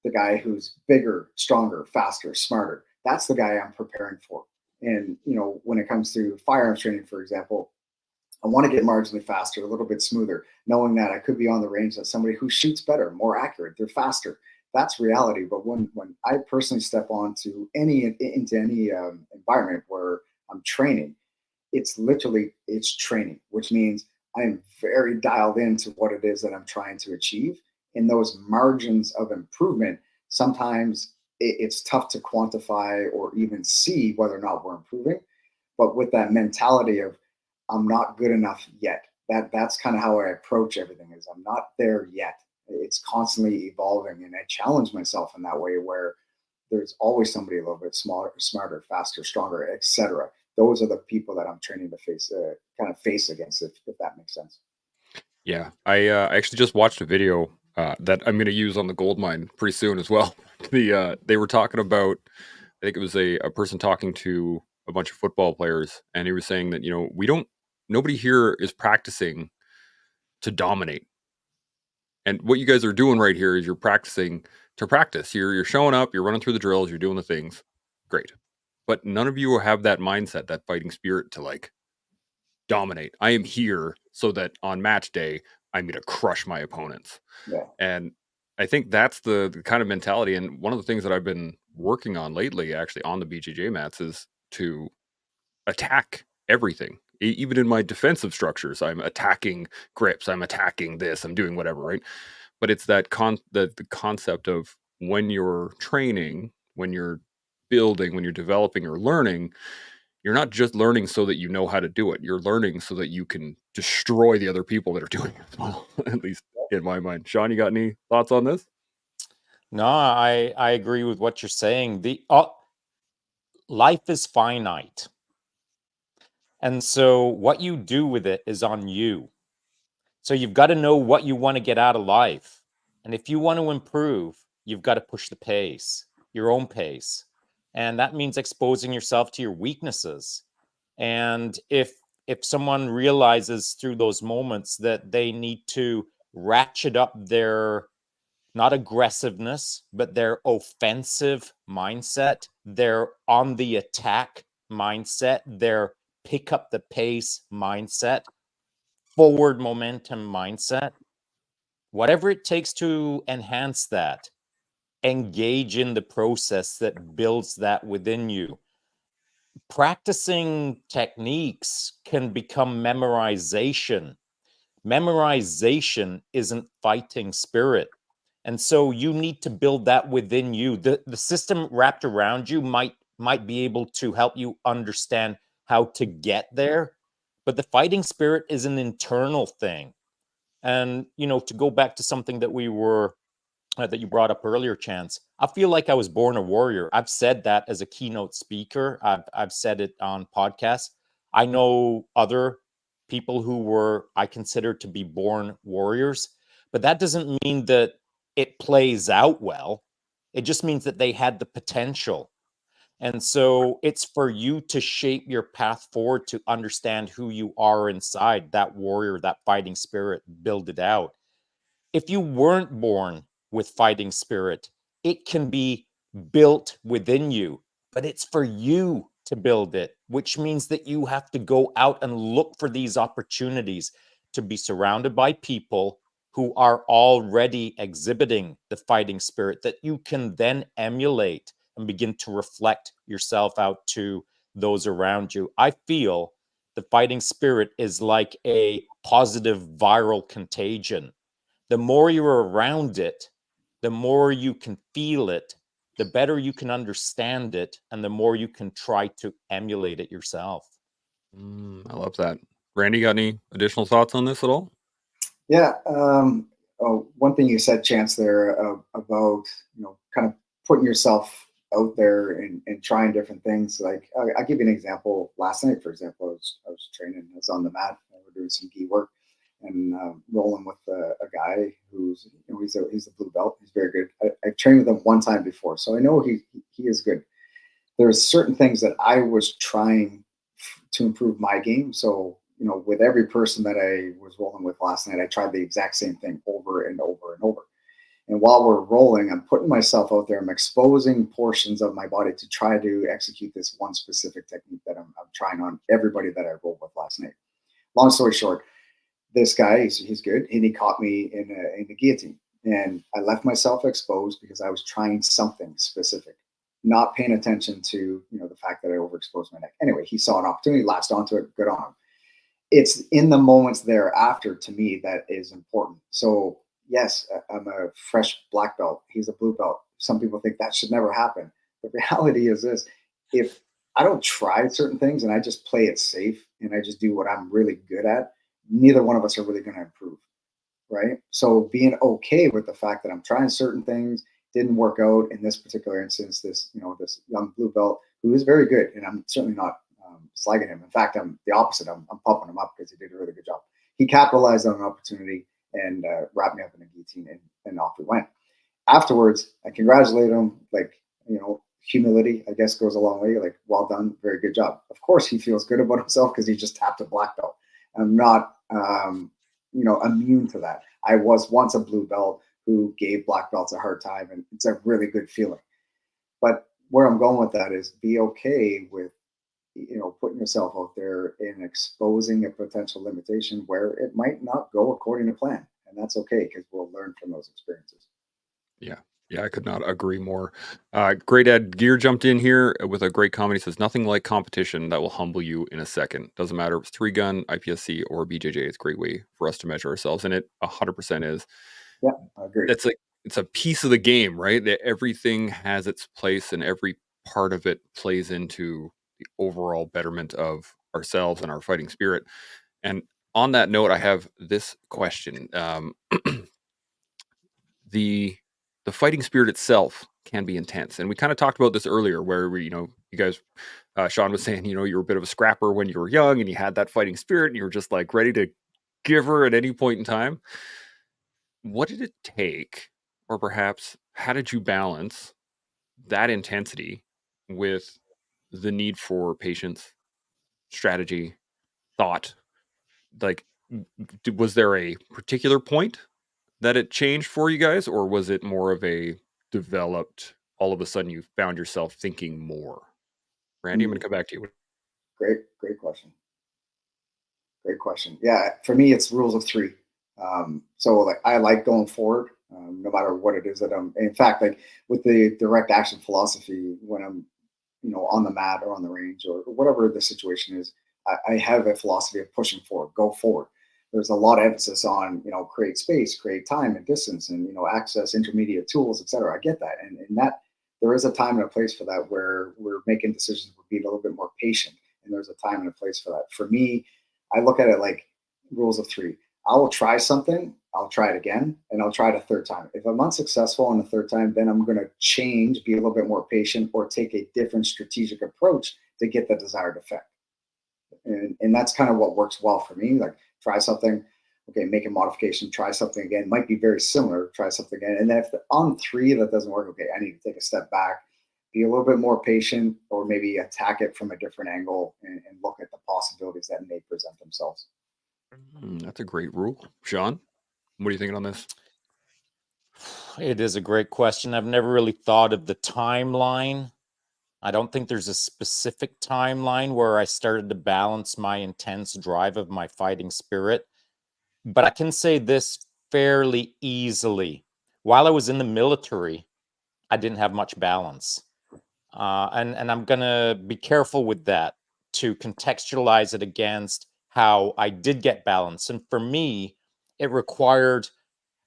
the guy who's bigger, stronger, faster, smarter. That's the guy I'm preparing for. And when it comes to firearms training, for example, I want to get marginally faster, a little bit smoother, knowing that I could be on the range that somebody who shoots better, more accurate, they're faster. That's reality. But when I personally step onto into any environment where I'm training, it's training, which means I am very dialed into what it is that I'm trying to achieve. And those margins of improvement, sometimes it's tough to quantify or even see whether or not we're improving. But with that mentality of I'm not good enough yet, that's kind of how I approach everything. Is I'm not there yet. It's constantly evolving, and I challenge myself in that way where there's always somebody a little bit smaller, smarter, faster, stronger, etc. Those are the people that I'm training to face, kind of face against, if that makes sense. Yeah, I actually just watched a video that I'm going to use on the gold mine pretty soon as well. They were talking about, I think it was a person talking to a bunch of football players, and he was saying that nobody here is practicing to dominate. And what you guys are doing right here is you're practicing to practice. You're showing up, you're running through the drills, you're doing the things. Great. But none of you have that mindset, that fighting spirit to like dominate. I am here so that on match day, I'm going to crush my opponents. Yeah, And I think that's the kind of mentality. And one of the things that I've been working on lately, actually on the BJJ mats, is to attack everything. Even in my defensive structures, I'm attacking grips, I'm attacking this, I'm doing whatever, right? But it's that the concept of when you're training, when you're building, when you're developing or learning, you're not just learning so that you know how to do it. You're learning so that you can destroy the other people that are doing it as well, at least in my mind. Sean, you got any thoughts on this? No, I agree with what you're saying. The life is finite. And so what you do with it is on you. So you've got to know what you want to get out of life. And if you want to improve, you've got to push the pace, your own pace. And that means exposing yourself to your weaknesses. And if someone realizes through those moments that they need to ratchet up their, not aggressiveness, but their offensive mindset, their on the attack mindset, their pick up the pace mindset, forward momentum mindset, whatever it takes to enhance that, engage in the process that builds that within you. Practicing techniques can become memorization. Memorization isn't fighting spirit. And so you need to build that within you. The system wrapped around you might be able to help you understand how to get there, but the fighting spirit is an internal thing. And to go back to something that we were that you brought up earlier, Chance, I feel like I was born a warrior. I've said that as a keynote speaker. I've said it on podcasts. I know other people who were, I consider to be born warriors, but that doesn't mean that it plays out well. It just means that they had the potential. And so it's for you to shape your path forward to understand who you are inside, that warrior, that fighting spirit, build it out. If you weren't born with fighting spirit, it can be built within you, but it's for you to build it, which means that you have to go out and look for these opportunities to be surrounded by people who are already exhibiting the fighting spirit that you can then emulate and begin to reflect yourself out to those around you. I feel the fighting spirit is like a positive viral contagion. The more you're around it, the more you can feel it, the better you can understand it, and the more you can try to emulate it yourself. I love that. Randy, got any additional thoughts on this at all? Yeah. Oh, one thing you said, Chance, there about kind of putting yourself out there and trying different things. Like I'll give you an example. Last night, for example, I was training. I was on the mat. We're doing some gi work and rolling with a guy who's he's a blue belt. He's very good. I've trained with him one time before, so I know he is good. There's certain things that I was trying to improve my game. So, with every person that I was rolling with last night, I tried the exact same thing over and over and over. And while we're rolling, I'm putting myself out there. I'm exposing portions of my body to try to execute this one specific technique that I'm trying on everybody that I rolled with last night. Long story short, this guy, he's good, and he caught me in the guillotine. And I left myself exposed because I was trying something specific, not paying attention to the fact that I overexposed my neck. Anyway, he saw an opportunity, latched onto it, good on him. It's in the moments thereafter to me that is important. So yes, I'm a fresh black belt. He's a blue belt. Some people think that should never happen. The reality is this: if I don't try certain things and I just play it safe and I just do what I'm really good at, neither one of us are really going to improve, right? So being okay with the fact that I'm trying certain things didn't work out in this particular instance. This young blue belt who is very good, and I'm certainly not slagging him. In fact, I'm the opposite. I'm pumping him up because he did a really good job. He capitalized on an opportunity and wrapped me up in a guillotine, and off we went. Afterwards, I congratulated him. Like, humility, I guess, goes a long way. Like, well done, very good job. Of course, he feels good about himself because he just tapped a black belt. I'm not, immune to that. I was once a blue belt who gave black belts a hard time, and it's a really good feeling. But where I'm going with that is be okay with, putting yourself out there and exposing a potential limitation where it might not go according to plan, and that's okay because we'll learn from those experiences. Yeah. Yeah, I could not agree more. Great Ed Gear jumped in here with a great comment. He says, nothing like competition that will humble you in a second. Doesn't matter if it's three gun, IPSC, or BJJ. It's a great way for us to measure ourselves. And it 100% is. Yeah, I agree. It's a piece of the game, right? That everything has its place and every part of it plays into the overall betterment of ourselves and our fighting spirit. And on that note, I have this question. The fighting spirit itself can be intense, and we kind of talked about this earlier, where you guys, Sean was saying, you were a bit of a scrapper when you were young, and you had that fighting spirit, and you were just like ready to give her at any point in time. What did it take, or perhaps how did you balance that intensity with the need for patience, strategy, thought? Like, was there a particular point that it changed for you guys, or was it more of a developed, all of a sudden you found yourself thinking more? Randy, I'm going to Mm, come back to you. great question. Great question. Yeah, for me, it's rules of three. So like I like going forward, no matter what it is that I'm. In fact, like with the direct action philosophy, when I'm, on the mat or on the range or whatever the situation is, I have a philosophy of pushing forward, go forward. there's a lot of emphasis on, create space, create time and distance, and access intermediate tools, etc. I get that, and that there is a time and a place for that where we're making decisions, we're being a little bit more patient, and there's a time and a place for that. For me, I look at it like rules of three. I will try something, I'll try it again, and I'll try it a third time. If I'm unsuccessful on the third time, then I'm going to change, be a little bit more patient, or take a different strategic approach to get the desired effect. And that's kind of what works well for me. Like, try something, okay, make a modification, try something again. Might be very similar, try something again. And then if on three that doesn't work, okay, I need to take a step back, be a little bit more patient, or maybe attack it from a different angle, and look at the possibilities that may present themselves. That's a great rule. Sean, what are you thinking on this? It is a great question. I've never really thought of the timeline. I don't think there's a specific timeline where I started to balance my intense drive of my fighting spirit. But I can say this fairly easily. While I was in the military, I didn't have much balance. And I'm going to be careful with that to contextualize it against how I did get balance. And for me, it required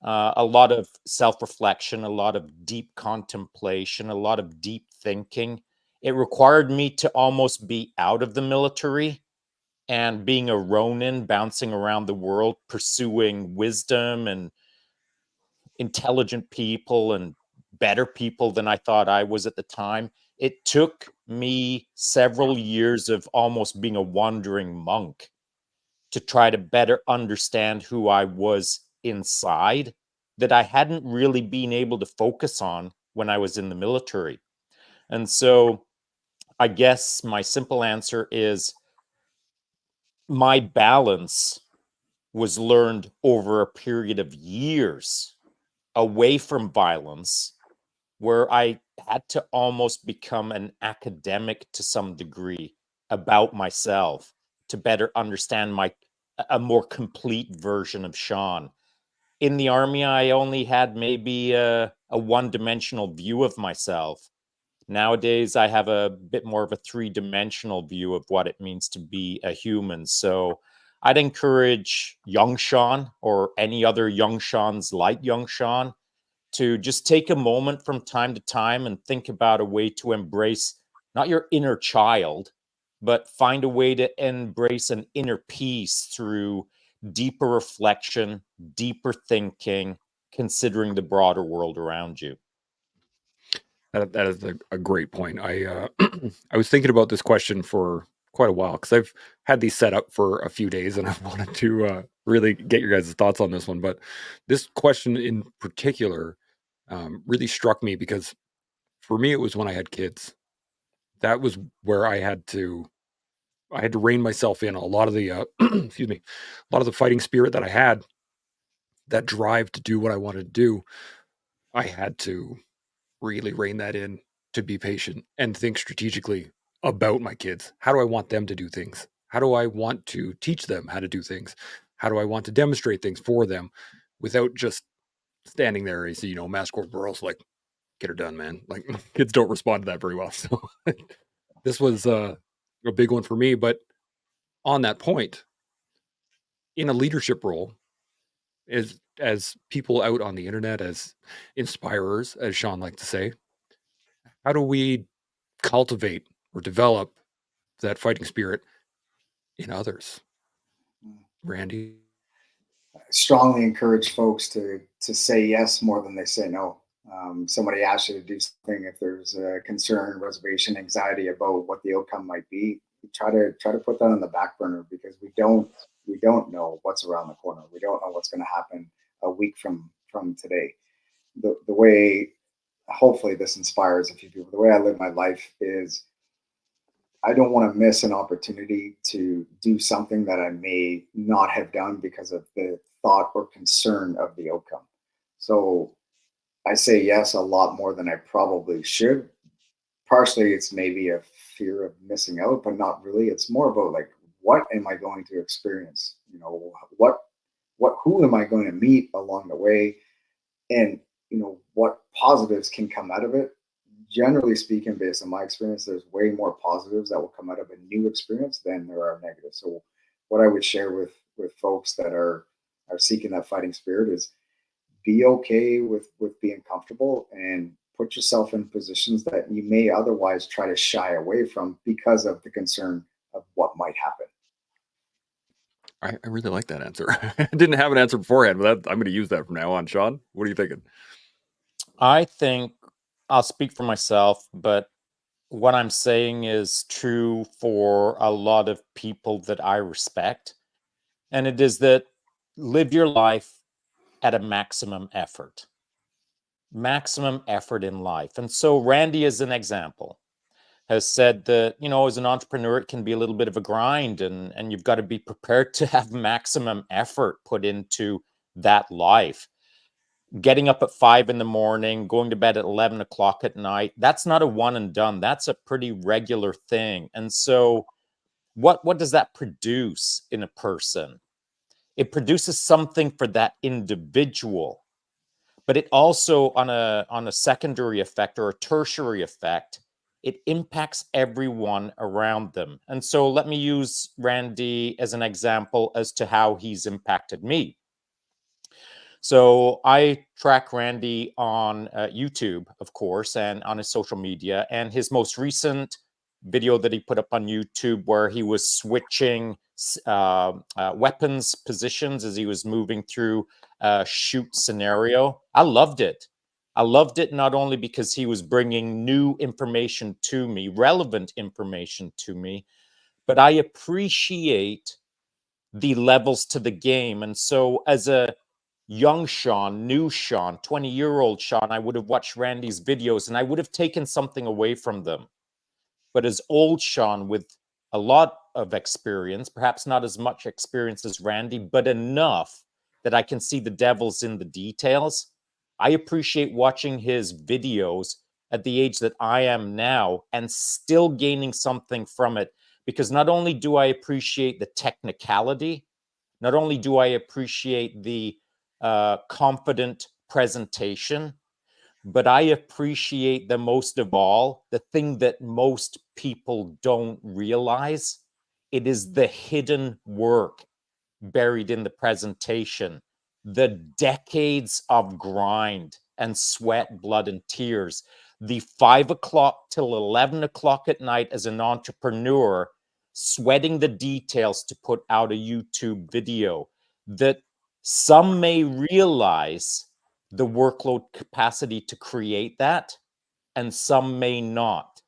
a lot of self reflection, a lot of deep contemplation, a lot of deep thinking. It required me to almost be out of the military and being a Ronin, bouncing around the world, pursuing wisdom and intelligent people and better people than I thought I was at the time. It took me several years of almost being a wandering monk to try to better understand who I was inside that I hadn't really been able to focus on when I was in the military. And so I guess my simple answer is my balance was learned over a period of years away from violence, where I had to almost become an academic to some degree about myself to better understand a more complete version of Sean. In the army, I only had maybe a one-dimensional view of myself. Nowadays, I have a bit more of a three-dimensional view of what it means to be a human. So I'd encourage young Sean or any other young Seans like young Sean to just take a moment from time to time and think about a way to embrace not your inner child, but find a way to embrace an inner peace through deeper reflection, deeper thinking, considering the broader world around you. That is a great point. I was thinking about this question for quite a while because I've had these set up for a few days, and I wanted to really get your guys' thoughts on this one. But this question in particular really struck me because for me it was when I had kids. That was where I had to rein myself in. A lot of the excuse me, a lot of the fighting spirit that I had, that drive to do what I wanted to do, I had to really rein that in, to be patient and think strategically about my kids. How do I want them to do things? How do I want to teach them how to do things? How do I want to demonstrate things for them without just standing there as, mass corporals, like, get her done, man. Like, kids don't respond to that very well. So this was a big one for me. But on that point, in a leadership role, as people out on the internet, as inspirers, as Sean liked to say, how do we cultivate or develop that fighting spirit in others? Randy? Strongly encourage folks to say yes more than they say no. Somebody asks you to do something, if there's a concern, reservation, anxiety about what the outcome might be, try to put that on the back burner, because we don't know what's around the corner. We don't know what's going to happen a week from today. The way, hopefully this inspires a few people. The way I live my life is, I don't want to miss an opportunity to do something that I may not have done because of the thought or concern of the outcome. So I say yes a lot more than I probably should. Partially, it's maybe a fear of missing out, but not really. It's more about, like, what am I going to experience? Who am I going to meet along the way? And what positives can come out of it. Generally speaking, based on my experience, there's way more positives that will come out of a new experience than there are negatives. So what I would share with with folks that are seeking that fighting spirit is be okay with being comfortable and put yourself in positions that you may otherwise try to shy away from because of the concern of what might happen. I really like that answer. I didn't have an answer beforehand, but I'm going to use that from now on. Sean, what are you thinking? I think I'll speak for myself, but what I'm saying is true for a lot of people that I respect. And it is that live your life at a maximum effort in life. And so Randy, as an example, has said that, as an entrepreneur, it can be a little bit of a grind, and you've got to be prepared to have maximum effort put into that life. Getting up at 5 in the morning, going to bed at 11 o'clock at night, that's not a one and done. That's a pretty regular thing. And so what does that produce in a person? It produces something for that individual, but it also, on a secondary effect or a tertiary effect, it impacts everyone around them. And so let me use Randy as an example as to how he's impacted me. So I track Randy on YouTube, of course, and on his social media. And his most recent video that he put up on YouTube, where he was switching weapons positions as he was moving through a shoot scenario, I loved it. I loved it not only because he was bringing new information to me, relevant information to me, but I appreciate the levels to the game. And so, as a young Sean, new Sean, 20-year-old Sean, I would have watched Randy's videos and I would have taken something away from them. But as old Sean, with a lot of experience, perhaps not as much experience as Randy, but enough that I can see the devil's in the details, I appreciate watching his videos at the age that I am now and still gaining something from it. Because not only do I appreciate the technicality, not only do I appreciate the confident presentation, but I appreciate the most of all, the thing that most people don't realize. It is the hidden work buried in the presentation, the decades of grind and sweat, blood, and tears, the 5 o'clock till 11 o'clock at night as an entrepreneur, sweating the details to put out a YouTube video that some may realize the workload capacity to create that, and some may not.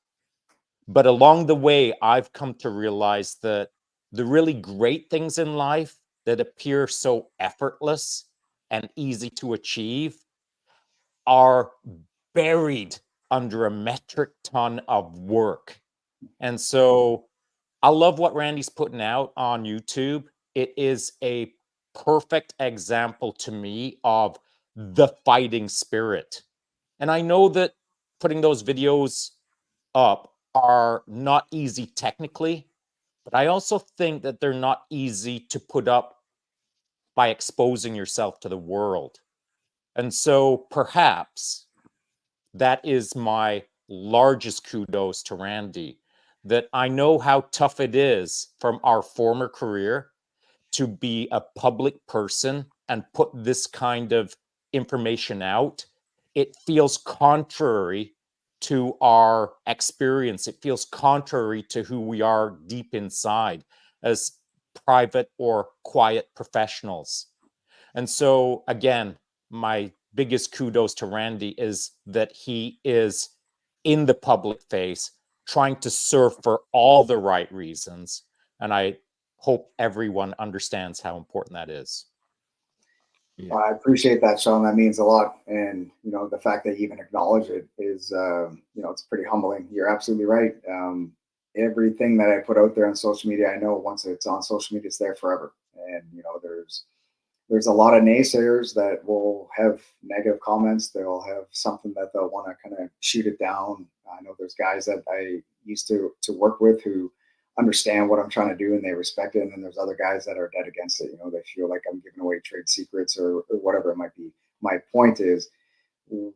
But along the way, I've come to realize that the really great things in life that appear so effortless and easy to achieve are buried under a metric ton of work. And so I love what Randy's putting out on YouTube. It is a perfect example to me of the fighting spirit. And I know that putting those videos up are not easy technically, but I also think that they're not easy to put up by exposing yourself to the world. And so perhaps that is my largest kudos to Randy, that I know how tough it is from our former career to be a public person and put this kind of information out. It feels contrary to our experience. It feels contrary to who we are deep inside as private or quiet professionals. And so, again, my biggest kudos to Randy is that he is in the public face, trying to serve for all the right reasons. And I hope everyone understands how important that is. Yeah. Well, I appreciate that, Sean. That means a lot. And, the fact that you even acknowledge it is, it's pretty humbling. You're absolutely right. Everything that I put out there on social media, I know once it's on social media, it's there forever. And, there's a lot of naysayers that will have negative comments. They'll have something that they'll want to kind of shoot it down. I know there's guys that I used to work with who understand what I'm trying to do and they respect it. And then there's other guys that are dead against it. They feel like I'm giving away trade secrets or whatever it might be. My point is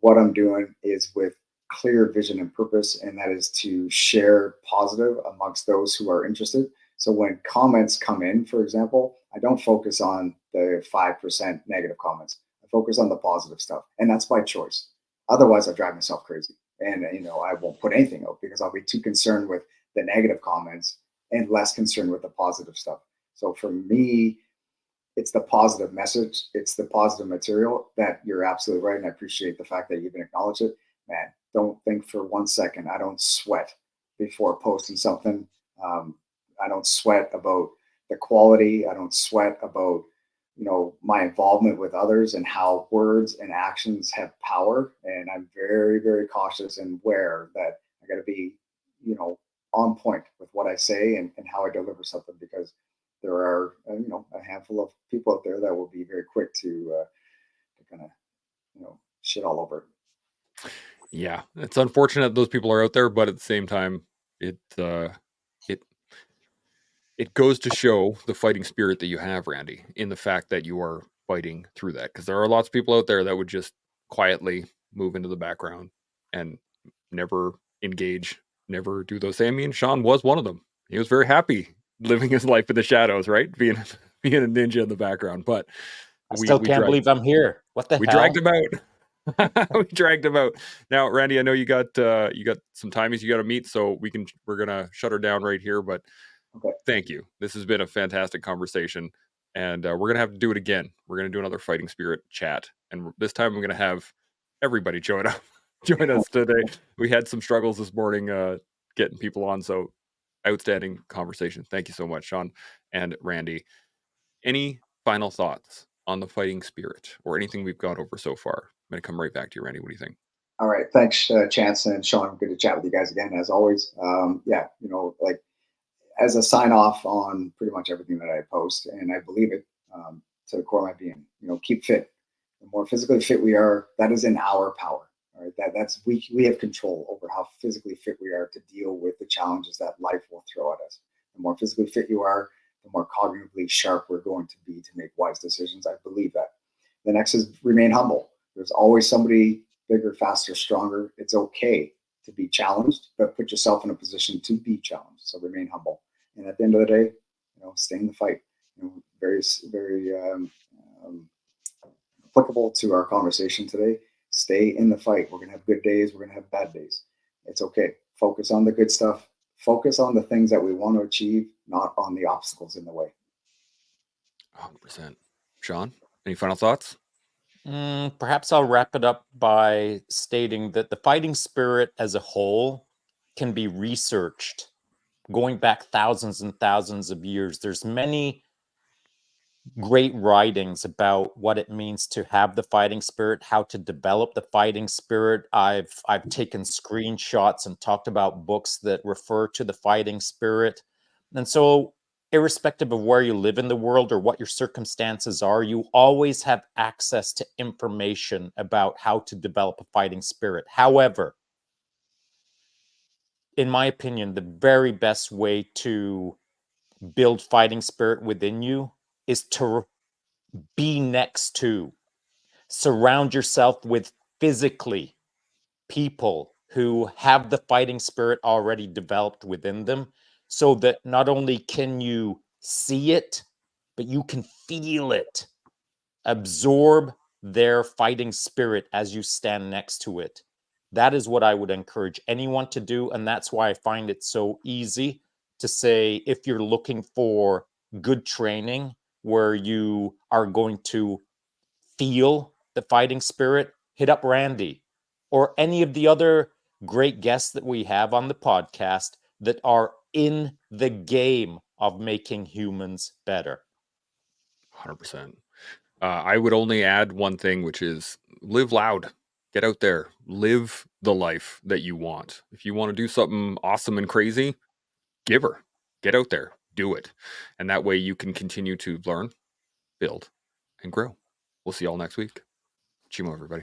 what I'm doing is with clear vision and purpose, and that is to share positive amongst those who are interested. So when comments come in, for example, I don't focus on the 5% negative comments. I focus on the positive stuff. And that's by choice. Otherwise, I drive myself crazy. And, I won't put anything out because I'll be too concerned with the negative comments and less concerned with the positive stuff. So for me, it's the positive message, it's the positive material that you're absolutely right. And I appreciate the fact that you even acknowledge it. Man, don't think for 1 second. I don't sweat before posting something. I don't sweat about the quality. I don't sweat about my involvement with others and how words and actions have power. And I'm very, very cautious and aware that I got to be, on point with what I say and how I deliver something because there are a handful of people out there that will be very quick to kind of shit all over it. Yeah, it's unfortunate those people are out there, but at the same time, it it goes to show the fighting spirit that you have, Randy, in the fact that you are fighting through that. Because there are lots of people out there that would just quietly move into the background and never engage, never do those things. I mean, Sean was one of them. He was very happy living his life in the shadows, right? Being being a ninja in the background. But I we still we can't dragged believe I'm here. What the we dragged hell? him out. We dragged him out. Now, Randy, I know you got some timies you got to meet, so we're gonna shut her down right here. But Okay. thank you. This has been a fantastic conversation, and we're gonna have to do it again. We're gonna do another fighting spirit chat, and this time I'm gonna have everybody join up, join us today. We had some struggles this morning getting people on, so outstanding conversation. Thank you so much, Sean and Randy. Any final thoughts on the fighting spirit or anything we've gone over so far? I'm gonna come right back to you, Randy. What do you think? All right. Thanks, Chance and Sean. Good to chat with you guys again, as always. Yeah, like as a sign off on pretty much everything that I post, and I believe it to the core of my being. Keep fit. The more physically fit we are, that is in our power. All right, that's we have control over how physically fit we are to deal with the challenges that life will throw at us. The more physically fit you are, the more cognitively sharp we're going to be to make wise decisions. I believe that. The next is remain humble. There's always somebody bigger, faster, stronger. It's okay to be challenged, but put yourself in a position to be challenged. So remain humble. And at the end of the day, stay in the fight. Very, very applicable to our conversation today. Stay in the fight. We're going to have good days. We're going to have bad days. It's okay. Focus on the good stuff. Focus on the things that we want to achieve, not on the obstacles in the way. 100%. Sean, any final thoughts? Perhaps I'll wrap it up by stating that the fighting spirit as a whole can be researched going back thousands and thousands of years. There's many great writings about what it means to have the fighting spirit, how to develop the fighting spirit. I've taken screenshots and talked about books that refer to the fighting spirit. And so irrespective of where you live in the world or what your circumstances are, you always have access to information about how to develop a fighting spirit. However, in my opinion, the very best way to build fighting spirit within you is to be next to, surround yourself with physically people who have the fighting spirit already developed within them, so that not only can you see it, but you can feel it, absorb their fighting spirit as you stand next to it. That is what I would encourage anyone to do. And that's why I find it so easy to say, if you're looking for good training where you are going to feel the fighting spirit, hit up Randy or any of the other great guests that we have on the podcast that are in the game of making humans better. 100%. I would only add one thing, which is live loud. Get out there. Live the life that you want. If you want to do something awesome and crazy, give her. Get out there. Do it. And that way you can continue to learn, build, and grow. We'll see y'all next week. Chimo, everybody.